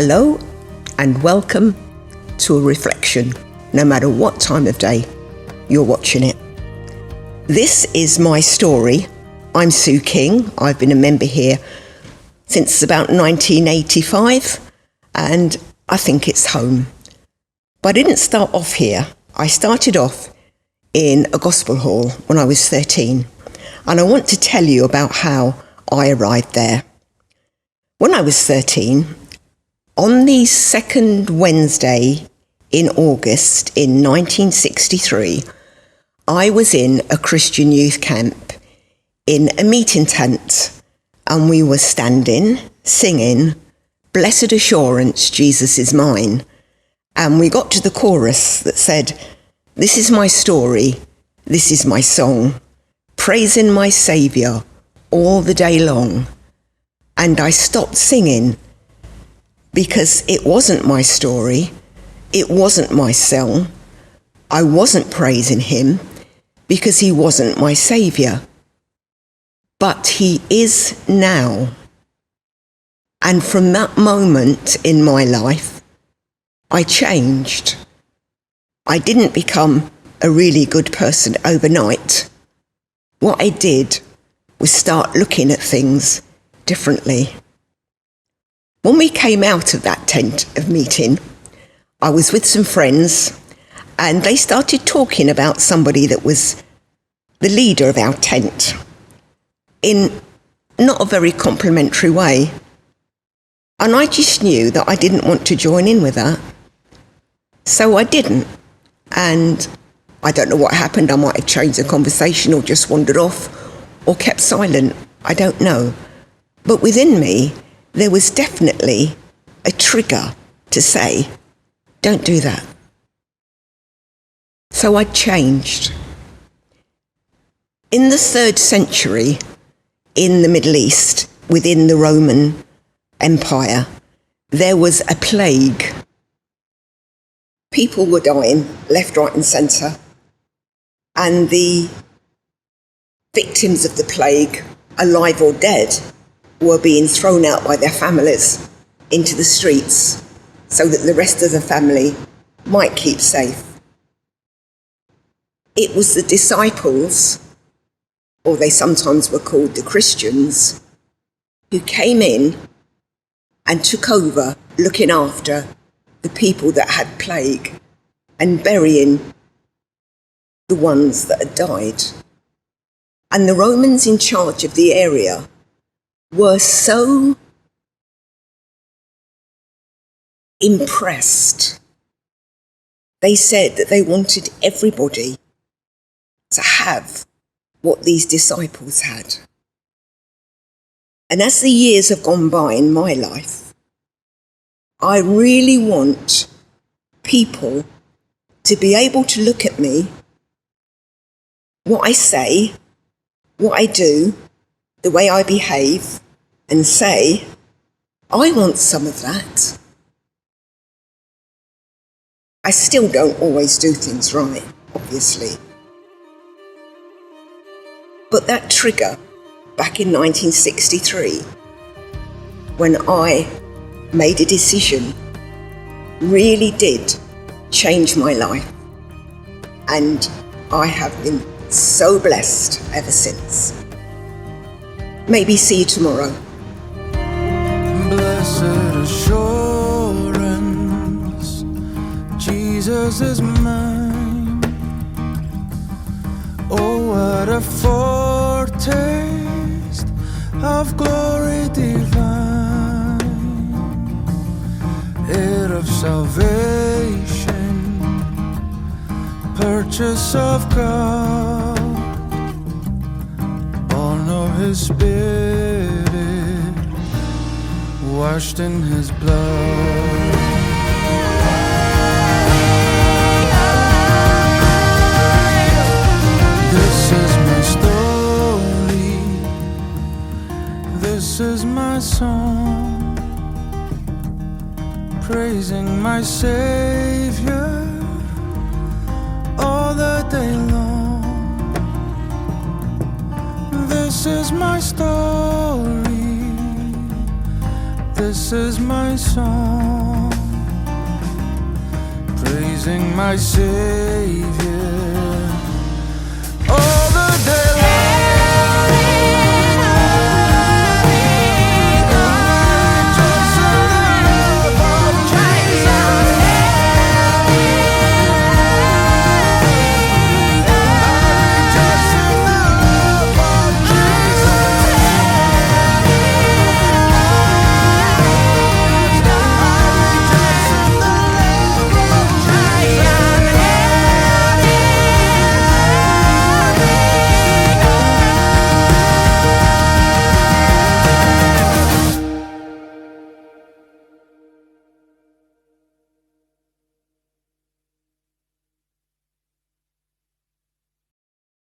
Hello and welcome to a reflection, no matter what time of day you're watching it. This is my story. I'm Sue King. I've been a member here since about 1985 and I think it's home. But I didn't start off here. I started off in a gospel hall when I was 13 and I want to tell you about how I arrived there. When I was 13, on the second Wednesday in August in 1963, I was in a Christian youth camp in a meeting tent and we were standing, singing, "Blessed Assurance, Jesus is mine." And we got to the chorus that said, "This is my story, this is my song, praising my Saviour all the day long." And I stopped singing because it wasn't my story, it wasn't my song. I wasn't praising him because he wasn't my Saviour. But he is now. And from that moment in my life, I changed. I didn't become a really good person overnight. What I did was start looking at things differently. When we came out of that tent of meeting, I was with some friends and they started talking about somebody that was the leader of our tent in not a very complimentary way. And I just knew that I didn't want to join in with that. So I didn't. And I don't know what happened. I might have changed the conversation or just wandered off or kept silent. I don't know. But within me, there was definitely a trigger to say, don't do that. So I changed. In the 3rd century, in the Middle East, within the Roman Empire, there was a plague. People were dying left, right and centre. And the victims of the plague, alive or dead, were being thrown out by their families into the streets so that the rest of the family might keep safe. It was the disciples, or they sometimes were called the Christians, who came in and took over looking after the people that had plague and burying the ones that had died. And the Romans in charge of the area were so impressed. They said that they wanted everybody to have what these disciples had. And as the years have gone by in my life, I really want people to be able to look at me, what I say, what I do, the way I behave, and say, I want some of that. I still don't always do things right, obviously. But that trigger back in 1963, when I made a decision, really did change my life. And I have been so blessed ever since. Maybe see you tomorrow. Blessed assurance, Jesus is mine. Oh, what a foretaste of glory divine, heir of salvation, purchase of God, born of his Spirit, washed in his blood. This is my story, this is my song, praising my Savior all the day long. This is my story, This is my song, praising my Savior